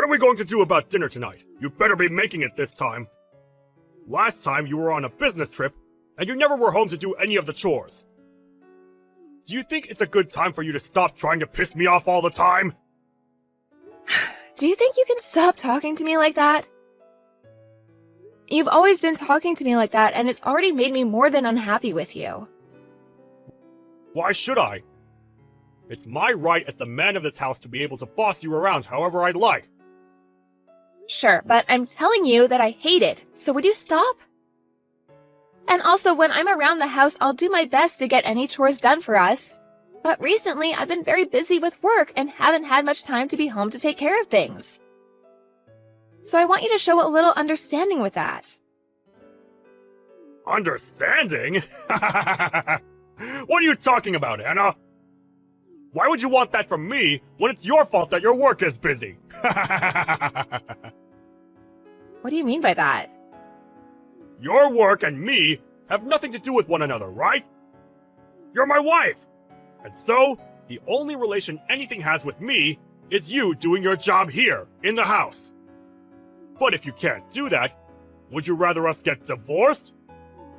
are we going to do about dinner tonight? You better be making it this time. Last time you were on a business trip, and you never were home to do any of the chores. Do you think it's a good time for you to stop trying to piss me off all the time? Do you think you can stop talking to me like that? You've always been talking to me like that, and it's already made me more than unhappy with you. Why should I? It's my right as the man of this house to be able to boss you around however I'd like. Sure, but I'm telling you that I hate it, so would you stop? And also, when I'm around the house, I'll do my best to get any chores done for us. But recently, I've been very busy with work and haven't had much time to be home to take care of things. So I want you to show a little understanding with that. Understanding? What are you talking about, Anna? Why would you want that from me when it's your fault that your work is busy? What do you mean by that? Your work and me have nothing to do with one another, right? You're my wife! And so, the only relation anything has with me is you doing your job here, in the house. But if you can't do that, would you rather us get divorced?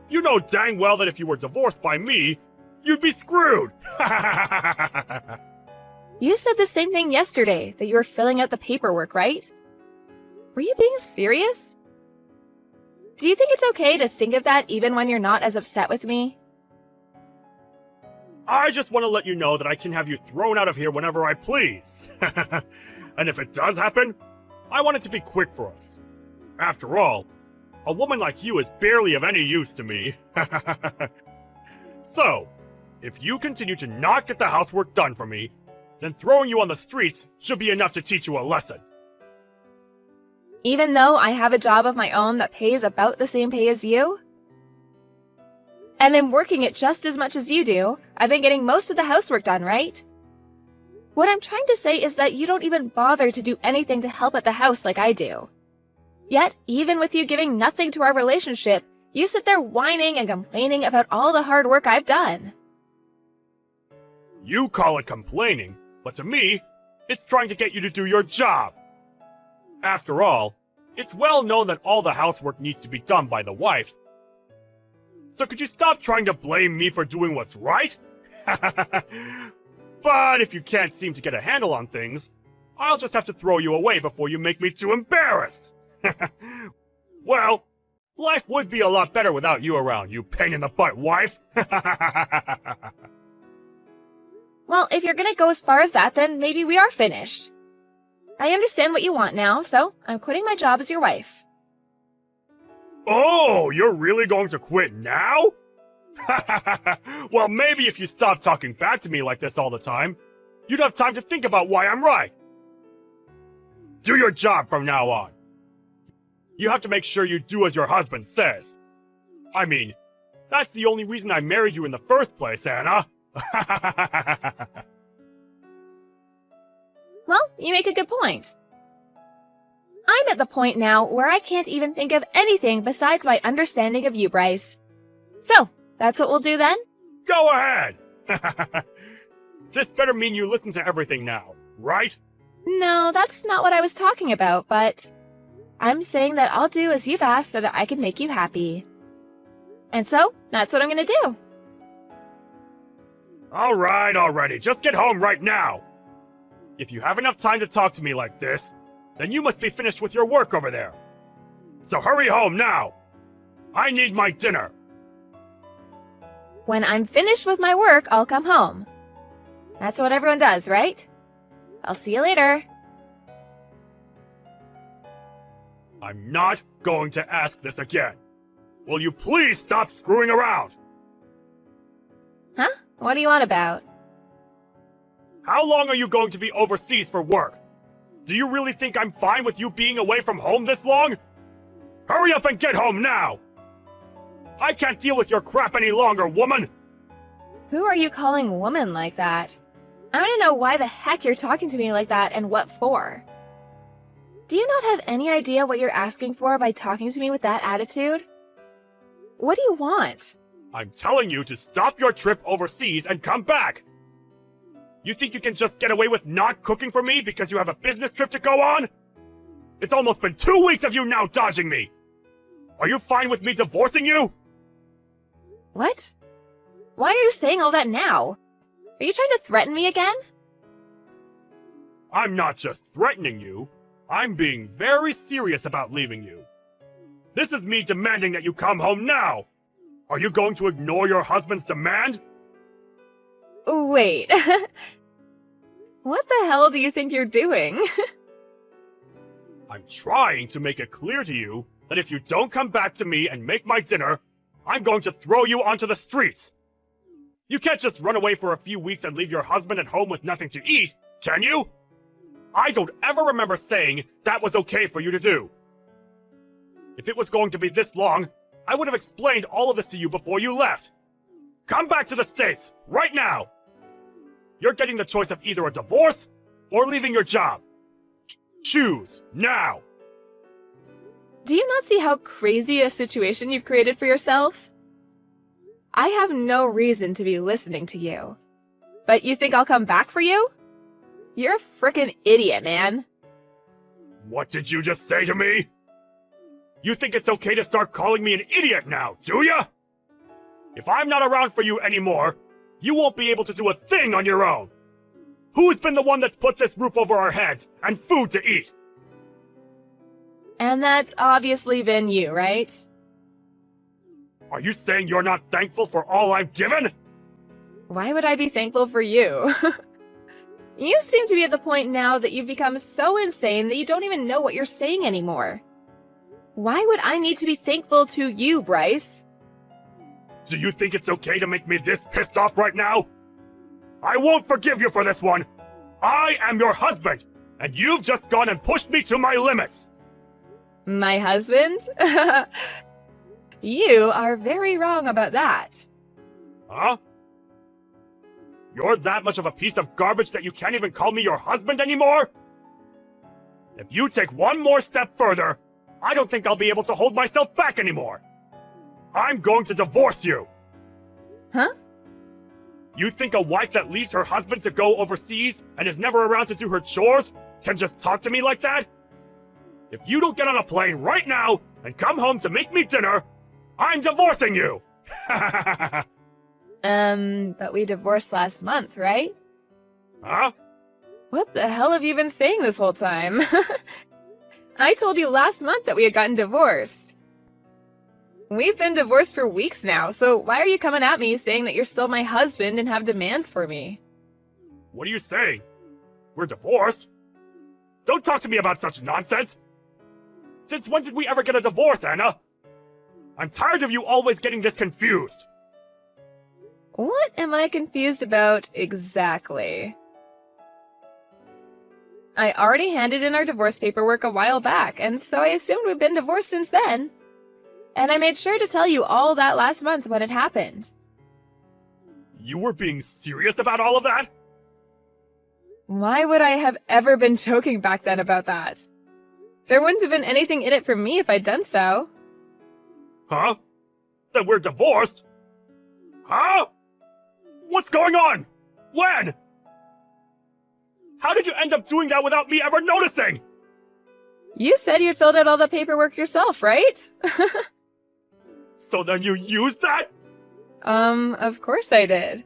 You know dang well that if you were divorced by me, you'd be screwed! You said the same thing yesterday, that you were filling out the paperwork, right? Were you being serious? Do you think it's okay to think of that even when you're not as upset with me? I just want to let you know that I can have you thrown out of here whenever I please. And if it does happen, I want it to be quick for us. After all, a woman like you is barely of any use to me. So, if you continue to not get the housework done for me, then throwing you on the streets should be enough to teach you a lesson. Even though I have a job of my own that pays about the same pay as you? And I'm working it just as much as you do, I've been getting most of the housework done, right? What I'm trying to say is that you don't even bother to do anything to help at the house like I do. Yet, even with you giving nothing to our relationship, you sit there whining and complaining about all the hard work I've done. You call it complaining, but to me, it's trying to get you to do your job. After all, it's well known that all the housework needs to be done by the wife. So could you stop trying to blame me for doing what's right? But if you can't seem to get a handle on things, I'll just have to throw you away before you make me too embarrassed. Well, life would be a lot better without you around, you pain-in-the-butt wife. Well, if you're gonna go as far as that, then maybe we are finished. I understand what you want now, so I'm quitting my job as your wife. Oh, you're really going to quit now? Well, maybe if you stop talking back to me like this all the time, you'd have time to think about why I'm right. Do your job from now on. You have to make sure you do as your husband says. I mean, that's the only reason I married you in the first place, Anna. Well, you make a good point. I'm at the point now where I can't even think of anything besides my understanding of you, Bryce. So, that's what we'll do then? Go ahead! This better mean you listen to everything now, right? No, that's not what I was talking about, but I'm saying that I'll do as you've asked so that I can make you happy. And so, that's what I'm gonna do. Alright, already, just get home right now! If you have enough time to talk to me like this, then you must be finished with your work over there. So hurry home now! I need my dinner! When I'm finished with my work, I'll come home. That's what everyone does, right? I'll see you later. I'm not going to ask this again. Will you please stop screwing around? Huh? What do you want about? How long are you going to be overseas for work? Do you really think I'm fine with you being away from home this long? Hurry up and get home now! I can't deal with your crap any longer, woman! Who are you calling woman like that? I want to know why the heck you're talking to me like that and what for. Do you not have any idea what you're asking for by talking to me with that attitude? What do you want? I'm telling you to stop your trip overseas and come back! You think you can just get away with not cooking for me because you have a business trip to go on? It's almost been 2 weeks of you now dodging me! Are you fine with me divorcing you? What? Why are you saying all that now? Are you trying to threaten me again? I'm not just threatening you. I'm being very serious about leaving you. This is me demanding that you come home now! Are you going to ignore your husband's demand? Wait. What the hell do you think you're doing? I'm trying to make it clear to you that if you don't come back to me and make my dinner, I'm going to throw you onto the streets. You can't just run away for a few weeks and leave your husband at home with nothing to eat, can you? I don't ever remember saying that was okay for you to do. If it was going to be this long, I would have explained all of this to you before you left. Come back to the States, right now! You're getting the choice of either a divorce or leaving your job. Choose, now! Do you not see how crazy a situation you've created for yourself? I have no reason to be listening to you. But you think I'll come back for you? You're a frickin' idiot, man. What did you just say to me? You think it's okay to start calling me an idiot now, do ya? If I'm not around for you anymore, you won't be able to do a thing on your own. Who's been the one that's put this roof over our heads and food to eat? And that's obviously been you, right? Are you saying you're not thankful for all I've given? Why would I be thankful for you? You seem to be at the point now that you've become so insane that you don't even know what you're saying anymore. Why would I need to be thankful to you, Bryce? Do you think it's okay to make me this pissed off right now? I won't forgive you for this one. I am your husband, and you've just gone and pushed me to my limits. My husband? You are very wrong about that. Huh? You're that much of a piece of garbage that you can't even call me your husband anymore? If you take one more step further, I don't think I'll be able to hold myself back anymore. I'm going to divorce you. Huh? You think a wife that leaves her husband to go overseas and is never around to do her chores can just talk to me like that? If you don't get on a plane right now and come home to make me dinner, I'm divorcing you! But we divorced last month, right? Huh? What the hell have you been saying this whole time? I told you last month that we had gotten divorced. We've been divorced for weeks now, so why are you coming at me saying that you're still my husband and have demands for me? What are you saying? We're divorced? Don't talk to me about such nonsense! Since when did we ever get a divorce, Anna? I'm tired of you always getting this confused. What am I confused about exactly? I already handed in our divorce paperwork a while back, and so I assumed we've been divorced since then. And I made sure to tell you all that last month when it happened. You were being serious about all of that? Why would I have ever been joking back then about that? There wouldn't have been anything in it for me if I'd done so. Huh? That we're divorced? Huh? What's going on? When? How did you end up doing that without me ever noticing? You said you'd filled out all the paperwork yourself, right? So then you used that? Of course I did.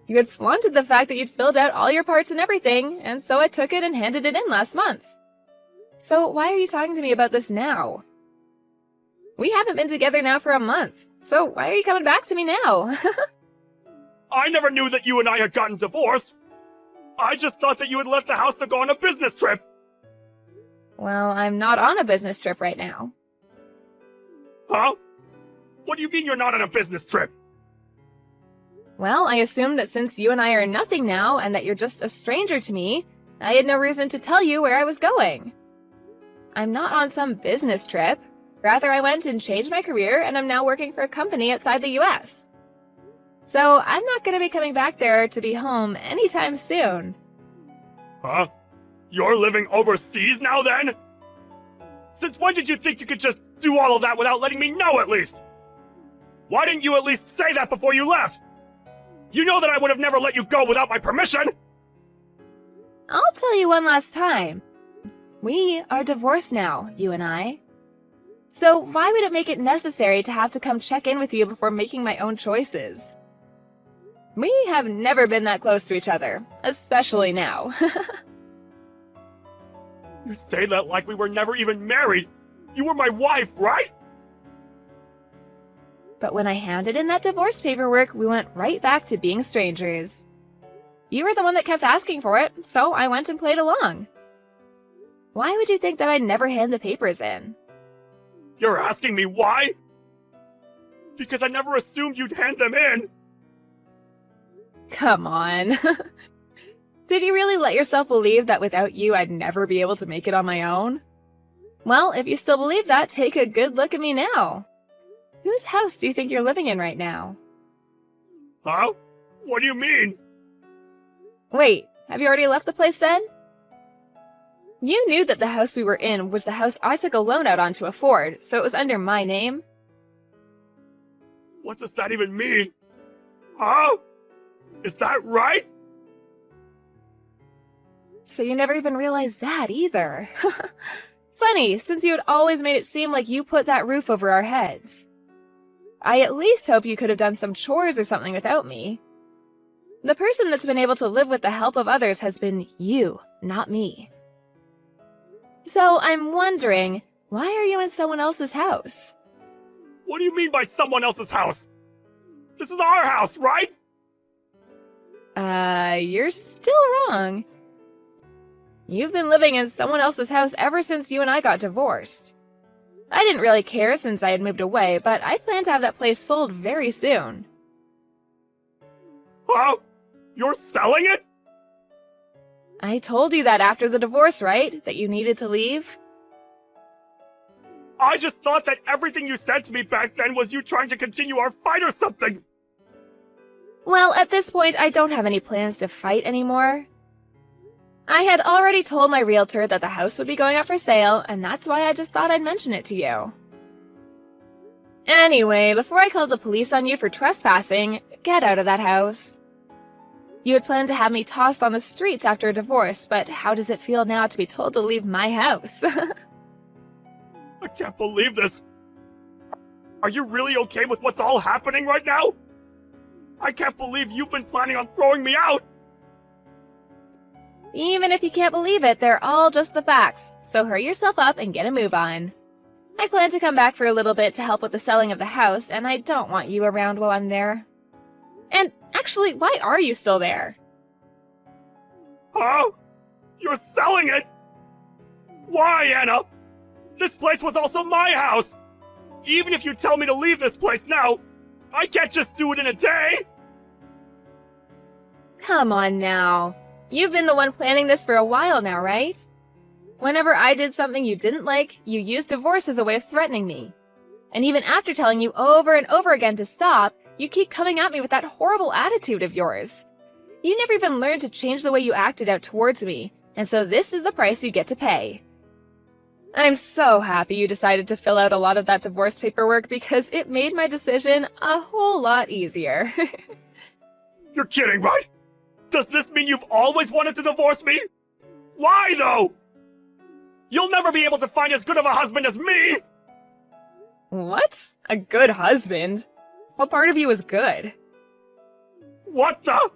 You had flaunted the fact that you'd filled out all your parts and everything, and so I took it and handed it in last month. So why are you talking to me about this now? We haven't been together now for a month, so why are you coming back to me now? I never knew that you and I had gotten divorced. I just thought that you had left the house to go on a business trip. Well, I'm not on a business trip right now. Huh? What do you mean you're not on a business trip? Well, I assumed that since you and I are nothing now and that you're just a stranger to me, I had no reason to tell you where I was going. I'm not on some business trip. Rather, I went and changed my career and I'm now working for a company outside the US. So I'm not going to be coming back there to be home anytime soon. Huh? You're living overseas now then? Since when did you think you could just do all of that without letting me know at least? Why didn't you at least say that before you left? You know that I would have never let you go without my permission! I'll tell you one last time. We are divorced now, you and I. So why would it make it necessary to have to come check in with you before making my own choices? We have never been that close to each other, especially now. You say that like we were never even married. You were my wife, right? But when I handed in that divorce paperwork, we went right back to being strangers. You were the one that kept asking for it, so I went and played along. Why would you think that I'd never hand the papers in? You're asking me why? Because I never assumed you'd hand them in. Come on. Did you really let yourself believe that without you I'd never be able to make it on my own? Well, if you still believe that, take a good look at me now. Whose house do you think you're living in right now? Huh? What do you mean? Wait, have you already left the place then? You knew that the house we were in was the house I took a loan out on to afford, so it was under my name. What does that even mean? Huh? Is that right? So you never even realized that either. Funny, since you had always made it seem like you put that roof over our heads. I at least hope you could have done some chores or something without me. The person that's been able to live with the help of others has been you, not me. So I'm wondering, why are you in someone else's house? What do you mean by someone else's house? This is our house, right? You're still wrong. You've been living in someone else's house ever since you and I got divorced. I didn't really care since I had moved away, but I plan to have that place sold very soon. Huh? You're selling it? I told you that after the divorce, right? That you needed to leave? I just thought that everything you said to me back then was you trying to continue our fight or something. Well, at this point, I don't have any plans to fight anymore. I had already told my realtor that the house would be going up for sale, and that's why I just thought I'd mention it to you. Anyway, before I called the police on you for trespassing, get out of that house. You had planned to have me tossed on the streets after a divorce, but how does it feel now to be told to leave my house? I can't believe this. Are you really okay with what's all happening right now? I can't believe you've been planning on throwing me out. Even if you can't believe it, they're all just the facts, so hurry yourself up and get a move on. I plan to come back for a little bit to help with the selling of the house, and I don't want you around while I'm there. And actually, why are you still there? Huh? You're selling it? Why, Anna? This place was also my house. Even if you tell me to leave this place now, I can't just do it in a day. Come on now. You've been the one planning this for a while now, right? Whenever I did something you didn't like, you used divorce as a way of threatening me. And even after telling you over and over again to stop, you keep coming at me with that horrible attitude of yours. You never even learned to change the way you acted out towards me, and so this is the price you get to pay. I'm so happy you decided to fill out a lot of that divorce paperwork because it made my decision a whole lot easier. You're kidding, right? Does this mean you've always wanted to divorce me? Why, though? You'll never be able to find as good of a husband as me! What? A good husband? What part of you is good? What the?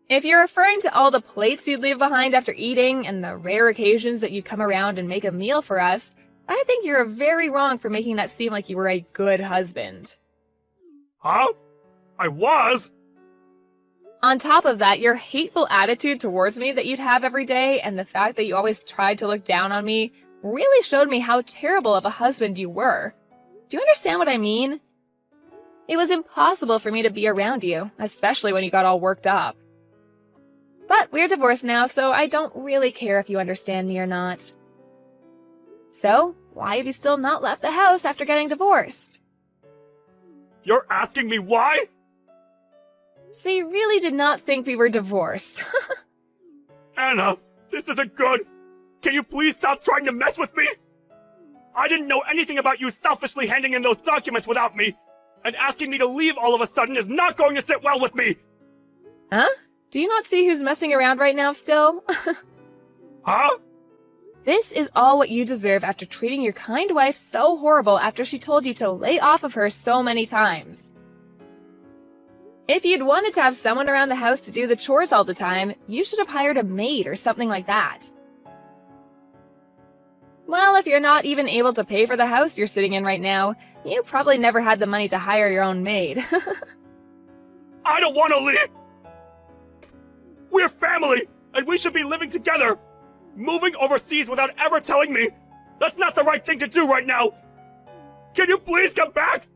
If you're referring to all the plates you'd leave behind after eating and the rare occasions that you come around and make a meal for us, I think you're very wrong for making that seem like you were a good husband. Huh? I was? On top of that, your hateful attitude towards me that you'd have every day and the fact that you always tried to look down on me really showed me how terrible of a husband you were. Do you understand what I mean? It was impossible for me to be around you, especially when you got all worked up. But we're divorced now, so I don't really care if you understand me or not. So, why have you still not left the house after getting divorced? You're asking me why? So you really did not think we were divorced. Anna, this isn't good. Can you please stop trying to mess with me? I didn't know anything about you selfishly handing in those documents without me, and asking me to leave all of a sudden is not going to sit well with me. Huh? Do you not see who's messing around right now still? Huh? This is all what you deserve after treating your kind wife so horrible after she told you to lay off of her so many times. If you'd wanted to have someone around the house to do the chores all the time, you should have hired a maid or something like that. Well, if you're not even able to pay for the house you're sitting in right now, you probably never had the money to hire your own maid. I don't want to leave! We're family, and we should be living together! Moving overseas without ever telling me! That's not the right thing to do right now! Can you please come back?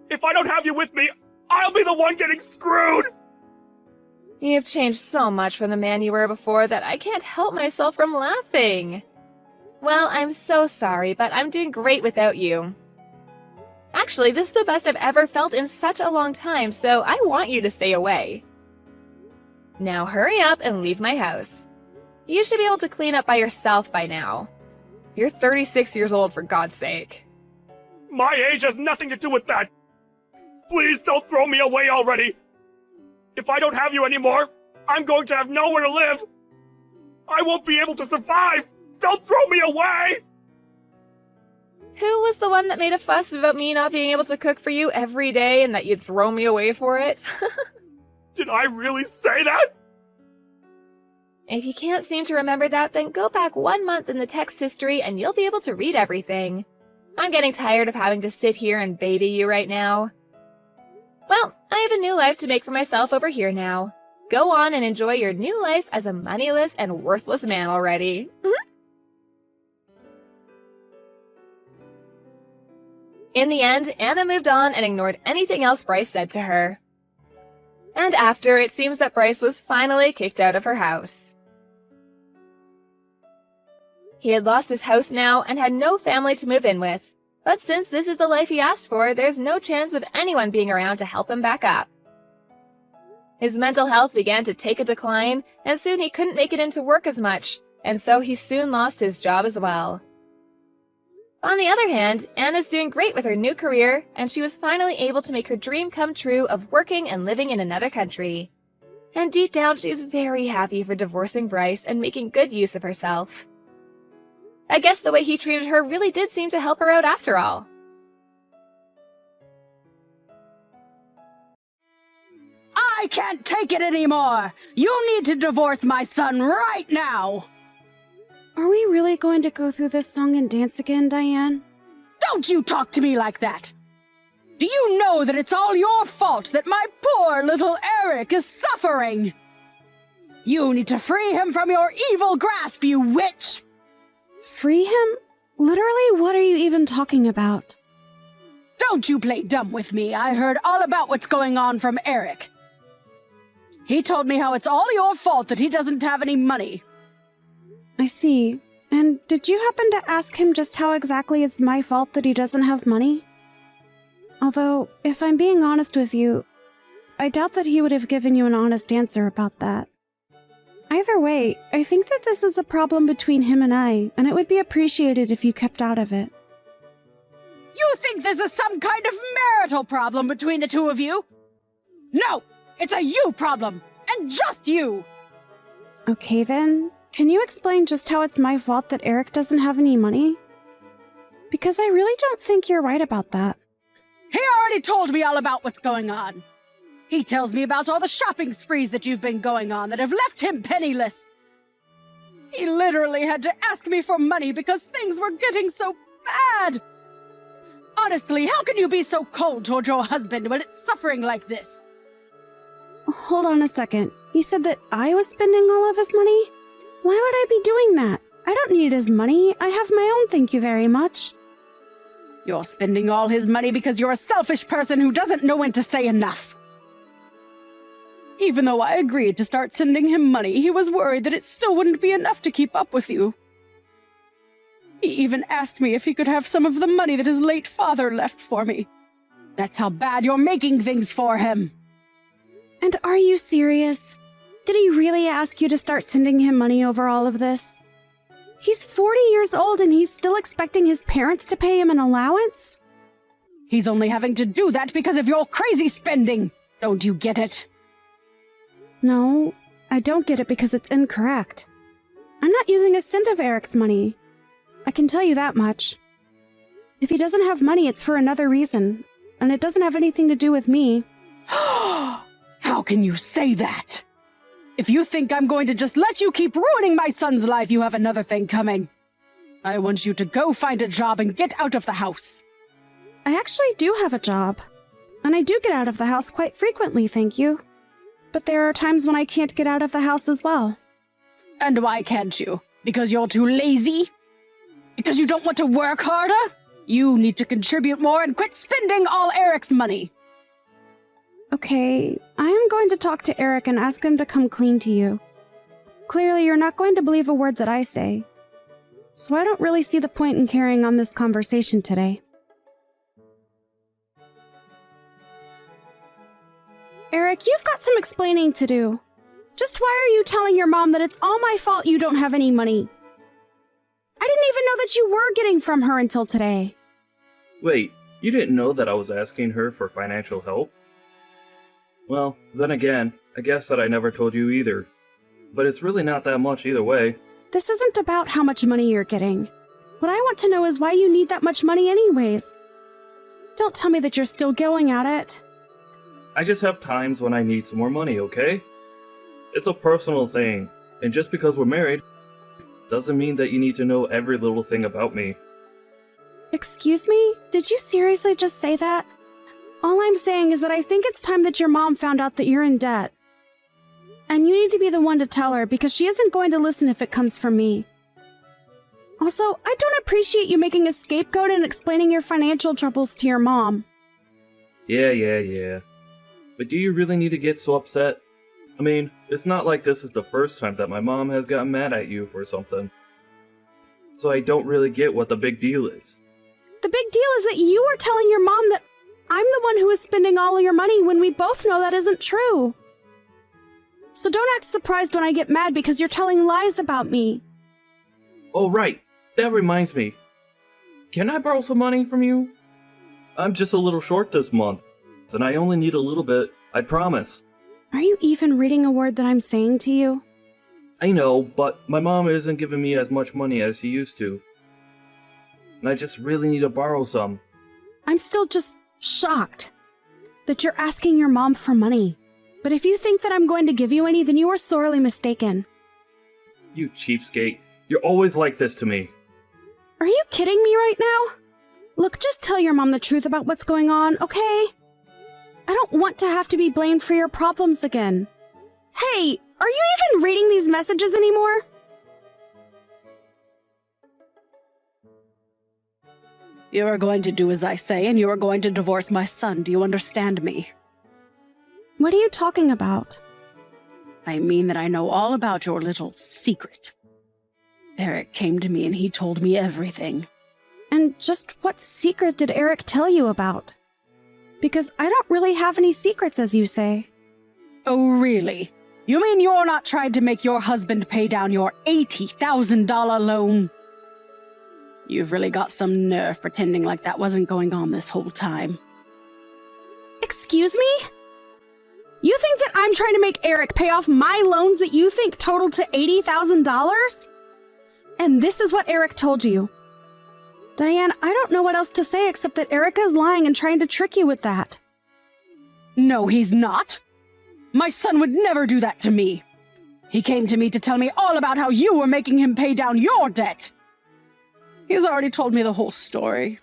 If I don't have you with me, I'll be the one getting screwed! You've changed so much from the man you were before that I can't help myself from laughing. Well, I'm so sorry, but I'm doing great without you. Actually, this is the best I've ever felt in such a long time, so I want you to stay away. Now hurry up and leave my house. You should be able to clean up by yourself by now. You're 36 years old, for God's sake. My age has nothing to do with that! Please don't throw me away already! If I don't have you anymore, I'm going to have nowhere to live! I won't be able to survive! Don't throw me away! Who was the one that made a fuss about me not being able to cook for you every day and that you'd throw me away for it? Did I really say that? If you can't seem to remember that, then go back 1 month in the text history and you'll be able to read everything. I'm getting tired of having to sit here and baby you right now. Well, I have a new life to make for myself over here now. Go on and enjoy your new life as a moneyless and worthless man already. In the end, Anna moved on and ignored anything else Bryce said to her. And after, it seems that Bryce was finally kicked out of her house. He had lost his house now and had no family to move in with. But since this is the life he asked for, there's no chance of anyone being around to help him back up. His mental health began to take a decline, and soon he couldn't make it into work as much, and so he soon lost his job as well. On the other hand, Anna's doing great with her new career, and she was finally able to make her dream come true of working and living in another country. And deep down, she's very happy for divorcing Bryce and making good use of herself. I guess the way he treated her really did seem to help her out after all. I can't take it anymore! You need to divorce my son right now! Are we really going to go through this song and dance again, Diane? Don't you talk to me like that! Do you know that it's all your fault that my poor little Eric is suffering? You need to free him from your evil grasp, you witch! Free him? Literally, what are you even talking about? Don't you play dumb with me. I heard all about what's going on from Eric. He told me how it's all your fault that he doesn't have any money. I see. And did you happen to ask him just how exactly it's my fault that he doesn't have money? Although, if I'm being honest with you, I doubt that he would have given you an honest answer about that. Either way, I think that this is a problem between him and I, and it would be appreciated if you kept out of it. You think this is some kind of marital problem between the two of you? No! It's a you problem! And just you! Okay then, can you explain just how it's my fault that Eric doesn't have any money? Because I really don't think you're right about that. He already told me all about what's going on. He tells me about all the shopping sprees that you've been going on that have left him penniless. He literally had to ask me for money because things were getting so bad. Honestly, how can you be so cold toward your husband when it's suffering like this? Hold on a second. You said that I was spending all of his money? Why would I be doing that? I don't need his money. I have my own, thank you very much. You're spending all his money because you're a selfish person who doesn't know when to say enough. Even though I agreed to start sending him money, he was worried that it still wouldn't be enough to keep up with you. He even asked me if he could have some of the money that his late father left for me. That's how bad you're making things for him. And are you serious? Did he really ask you to start sending him money over all of this? He's 40 years old and he's still expecting his parents to pay him an allowance? He's only having to do that because of your crazy spending. Don't you get it? No, I don't get it because it's incorrect. I'm not using a cent of Eric's money. I can tell you that much. If he doesn't have money, it's for another reason, and it doesn't have anything to do with me. How can you say that? If you think I'm going to just let you keep ruining my son's life, you have another thing coming. I want you to go find a job and get out of the house. I actually do have a job, and I do get out of the house quite frequently, thank you. But there are times when I can't get out of the house as well. And why can't you? Because you're too lazy? Because you don't want to work harder? You need to contribute more and quit spending all Eric's money. Okay, I am going to talk to Eric and ask him to come clean to you. Clearly, you're not going to believe a word that I say. So I don't really see the point in carrying on this conversation today. Eric, you've got some explaining to do. Just why are you telling your mom that it's all my fault you don't have any money? I didn't even know that you were getting from her until today. Wait, you didn't know that I was asking her for financial help? Well, then again, I guess that I never told you either. But it's really not that much either way. This isn't about how much money you're getting. What I want to know is why you need that much money anyways. Don't tell me that you're still going at it. I just have times when I need some more money, okay? It's a personal thing, and just because we're married doesn't mean that you need to know every little thing about me. Excuse me? Did you seriously just say that? All I'm saying is that I think it's time that your mom found out that you're in debt. And you need to be the one to tell her because she isn't going to listen if it comes from me. Also, I don't appreciate you making a scapegoat and explaining your financial troubles to your mom. Yeah. But do you really need to get so upset? I mean, it's not like this is the first time that my mom has gotten mad at you for something. So I don't really get what the big deal is. The big deal is that you are telling your mom that I'm the one who is spending all of your money when we both know that isn't true. So don't act surprised when I get mad because you're telling lies about me. Oh right, that reminds me. Can I borrow some money from you? I'm just a little short this month, and I only need a little bit, I promise. Are you even reading a word that I'm saying to you? I know, but my mom isn't giving me as much money as she used to. And I just really need to borrow some. I'm still just shocked that you're asking your mom for money. But if you think that I'm going to give you any, then you are sorely mistaken. You cheapskate. You're always like this to me. Are you kidding me right now? Look, just tell your mom the truth about what's going on, okay? I don't want to have to be blamed for your problems again. Hey, are you even reading these messages anymore? You are going to do as I say, and you are going to divorce my son. Do you understand me? What are you talking about? I mean that I know all about your little secret. Eric came to me and he told me everything. And just what secret did Eric tell you about? Because I don't really have any secrets, as you say. Oh, really? You mean you're not trying to make your husband pay down your $80,000 loan? You've really got some nerve pretending like that wasn't going on this whole time. Excuse me? You think that I'm trying to make Eric pay off my loans that you think totaled to $80,000? And this is what Eric told you. Diane, I don't know what else to say except that Eric is lying and trying to trick you with that. No, he's not. My son would never do that to me. He came to me to tell me all about how you were making him pay down your debt. He's already told me the whole story.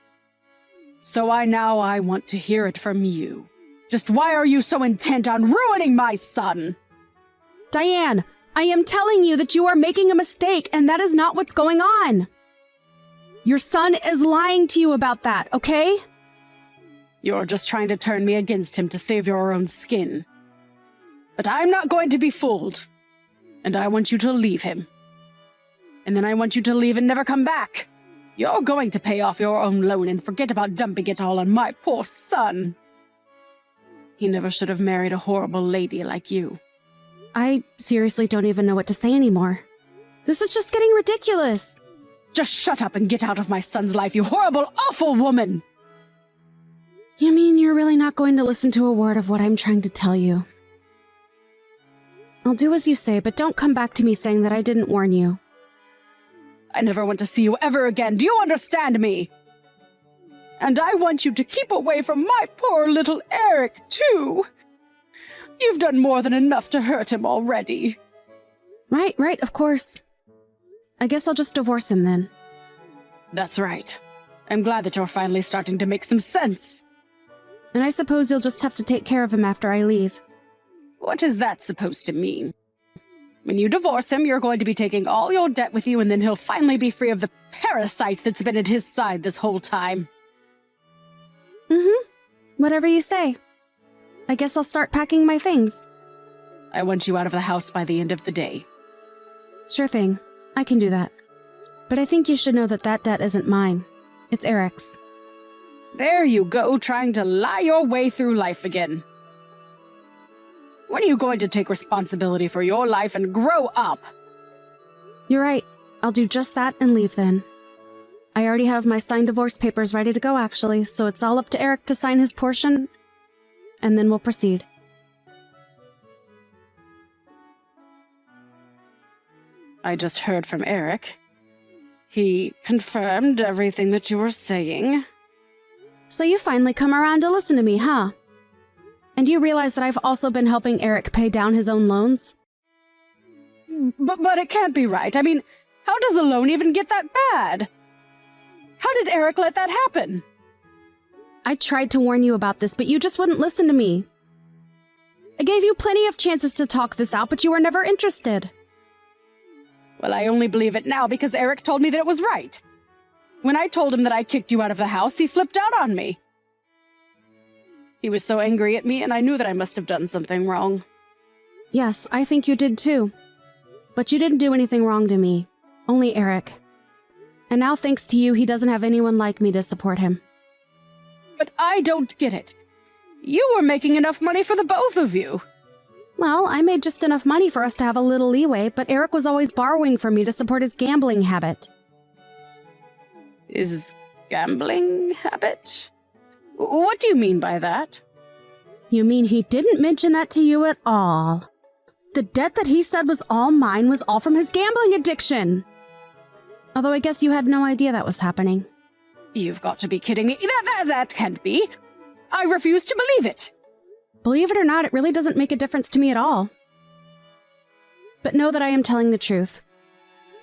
So I want to hear it from you. Just why are you so intent on ruining my son? Diane, I am telling you that you are making a mistake and that is not what's going on. Your son is lying to you about that, okay? You're just trying to turn me against him to save your own skin. But I'm not going to be fooled. And I want you to leave him. And then I want you to leave and never come back. You're going to pay off your own loan and forget about dumping it all on my poor son. He never should have married a horrible lady like you. I seriously don't even know what to say anymore. This is just getting ridiculous. Just shut up and get out of my son's life, you horrible, awful woman! You mean you're really not going to listen to a word of what I'm trying to tell you? I'll do as you say, but don't come back to me saying that I didn't warn you. I never want to see you ever again. Do you understand me? And I want you to keep away from my poor little Eric, too. You've done more than enough to hurt him already. Right, of course. I guess I'll just divorce him then. That's right. I'm glad that you're finally starting to make some sense. And I suppose you'll just have to take care of him after I leave. What is that supposed to mean? When you divorce him, you're going to be taking all your debt with you, and then he'll finally be free of the parasite that's been at his side this whole time. Whatever you say. I guess I'll start packing my things. I want you out of the house by the end of the day. Sure thing. I can do that. But I think you should know that debt isn't mine. It's Eric's. There you go, trying to lie your way through life again. When are you going to take responsibility for your life and grow up? You're right. I'll do just that and leave then. I already have my signed divorce papers ready to go, actually, so it's all up to Eric to sign his portion, and then we'll proceed. I just heard from Eric. He confirmed everything that you were saying. So you finally come around to listen to me, huh? And you realize that I've also been helping Eric pay down his own loans? But it can't be right. I mean, how does a loan even get that bad? How did Eric let that happen? I tried to warn you about this, but you just wouldn't listen to me. I gave you plenty of chances to talk this out, but you were never interested. Well, I only believe it now because Eric told me that it was right. When I told him that I kicked you out of the house, he flipped out on me. He was so angry at me, and I knew that I must have done something wrong. Yes, I think you did too. But you didn't do anything wrong to me. Only Eric. And now, thanks to you, he doesn't have anyone like me to support him. But I don't get it. You were making enough money for the both of you. Well, I made just enough money for us to have a little leeway, but Eric was always borrowing from me to support his gambling habit. His gambling habit? What do you mean by that? You mean he didn't mention that to you at all? The debt that he said was all mine was all from his gambling addiction. Although I guess you had no idea that was happening. You've got to be kidding me. That can't be. I refuse to believe it. Believe it or not, it really doesn't make a difference to me at all. But know that I am telling the truth.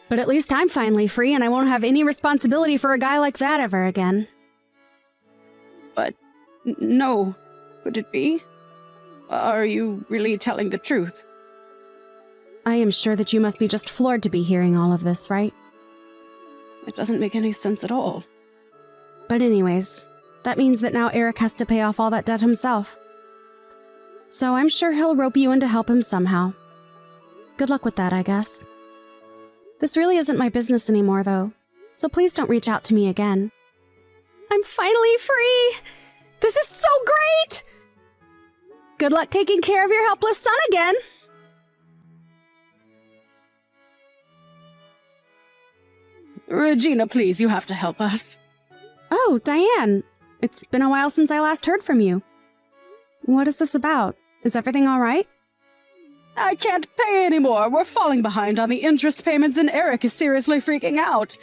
But at least I'm finally free, and I won't have any responsibility for a guy like that ever again. But no, could it be? Are you really telling the truth? I am sure that you must be just floored to be hearing all of this, right? It doesn't make any sense at all. But anyways, that means that now Eric has to pay off all that debt himself. So I'm sure he'll rope you in to help him somehow. Good luck with that, I guess. This really isn't my business anymore, though, so please don't reach out to me again. I'm finally free! This is so great! Good luck taking care of your helpless son again! Regina, please, you have to help us. Oh, Diane. It's been a while since I last heard from you. What is this about? Is everything all right? I can't pay anymore. We're falling behind on the interest payments, and Eric is seriously freaking out.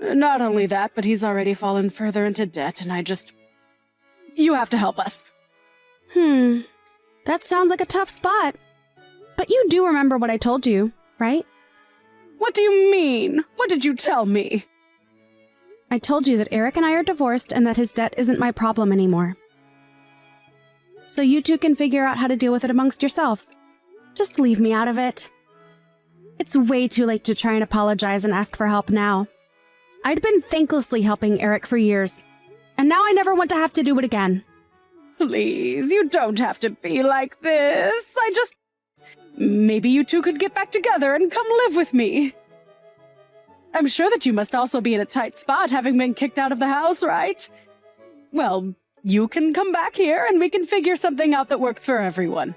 Not only that, but he's already fallen further into debt, and You have to help us. That sounds like a tough spot. But you do remember what I told you, right? What do you mean? What did you tell me? I told you that Eric and I are divorced and that his debt isn't my problem anymore. So you two can figure out how to deal with it amongst yourselves. Just leave me out of it. It's way too late to try and apologize and ask for help now. I'd been thanklessly helping Eric for years, and now I never want to have to do it again. Please, you don't have to be like this. Maybe you two could get back together and come live with me. I'm sure that you must also be in a tight spot having been kicked out of the house, right? Well, you can come back here and we can figure something out that works for everyone.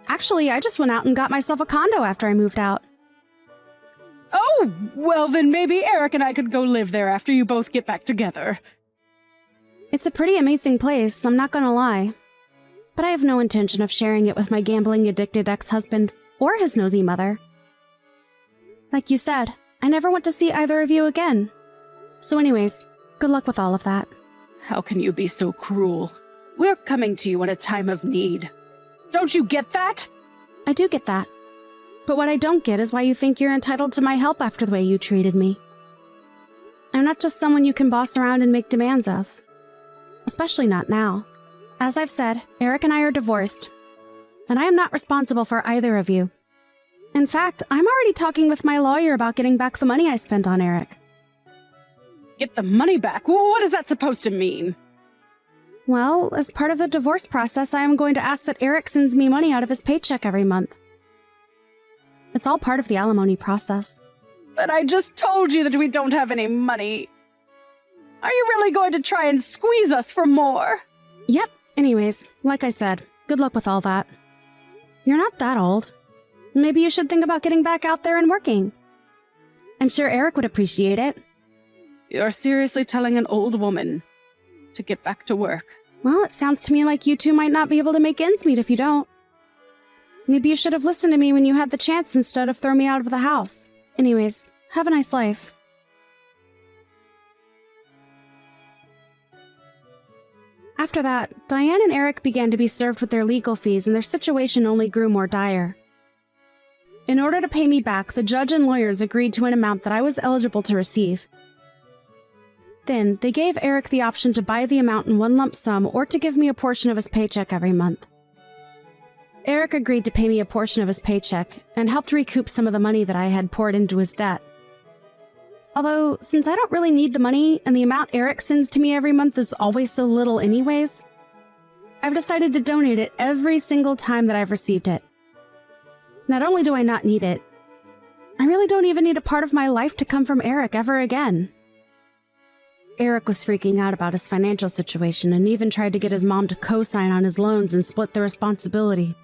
Actually, I just went out and got myself a condo after I moved out. Oh, well then maybe Eric and I could go live there after you both get back together. It's a pretty amazing place, I'm not gonna lie. But I have no intention of sharing it with my gambling-addicted ex-husband or his nosy mother. Like you said, I never want to see either of you again. So anyways, good luck with all of that. How can you be so cruel? We're coming to you in a time of need. Don't you get that? I do get that. But what I don't get is why you think you're entitled to my help after the way you treated me. I'm not just someone you can boss around and make demands of. Especially not now. As I've said, Eric and I are divorced. And I am not responsible for either of you. In fact, I'm already talking with my lawyer about getting back the money I spent on Eric. Get the money back? What is that supposed to mean? Well, as part of the divorce process, I am going to ask that Eric sends me money out of his paycheck every month. It's all part of the alimony process. But I just told you that we don't have any money. Are you really going to try and squeeze us for more? Yep. Anyways, like I said, good luck with all that. You're not that old. Maybe you should think about getting back out there and working. I'm sure Eric would appreciate it. You're seriously telling an old woman to get back to work? Well, it sounds to me like you two might not be able to make ends meet if you don't. Maybe you should have listened to me when you had the chance instead of throw me out of the house. Anyways, have a nice life. After that, Diane and Eric began to be served with their legal fees, and their situation only grew more dire. In order to pay me back, the judge and lawyers agreed to an amount that I was eligible to receive. Then, they gave Eric the option to buy the amount in one lump sum or to give me a portion of his paycheck every month. Eric agreed to pay me a portion of his paycheck and helped recoup some of the money that I had poured into his debt. Although, since I don't really need the money and the amount Eric sends to me every month is always so little anyways, I've decided to donate it every single time that I've received it. Not only do I not need it, I really don't even need a part of my life to come from Eric ever again. Eric was freaking out about his financial situation and even tried to get his mom to co-sign on his loans and split the responsibility.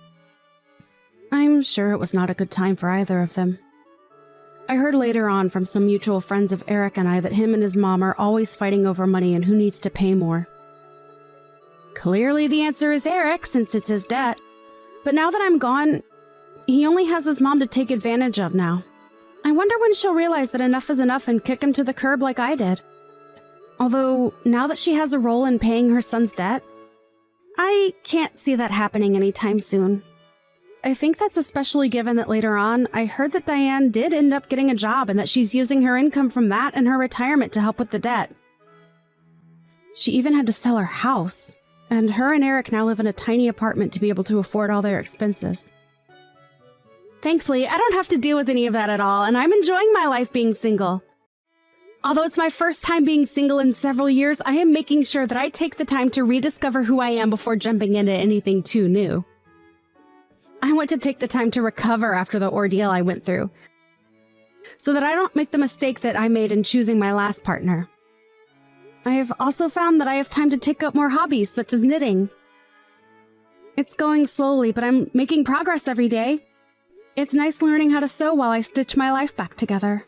I'm sure it was not a good time for either of them. I heard later on from some mutual friends of Eric and I that him and his mom are always fighting over money and who needs to pay more. Clearly the answer is Eric, since it's his debt. But now that I'm gone, he only has his mom to take advantage of now. I wonder when she'll realize that enough is enough and kick him to the curb like I did. Although, now that she has a role in paying her son's debt, I can't see that happening anytime soon. I think that's especially given that later on, I heard that Diane did end up getting a job and that she's using her income from that and her retirement to help with the debt. She even had to sell her house, and her and Eric now live in a tiny apartment to be able to afford all their expenses. Thankfully, I don't have to deal with any of that at all, and I'm enjoying my life being single. Although it's my first time being single in several years, I am making sure that I take the time to rediscover who I am before jumping into anything too new. I want to take the time to recover after the ordeal I went through, so that I don't make the mistake that I made in choosing my last partner. I have also found that I have time to take up more hobbies, such as knitting. It's going slowly, but I'm making progress every day. It's nice learning how to sew while I stitch my life back together.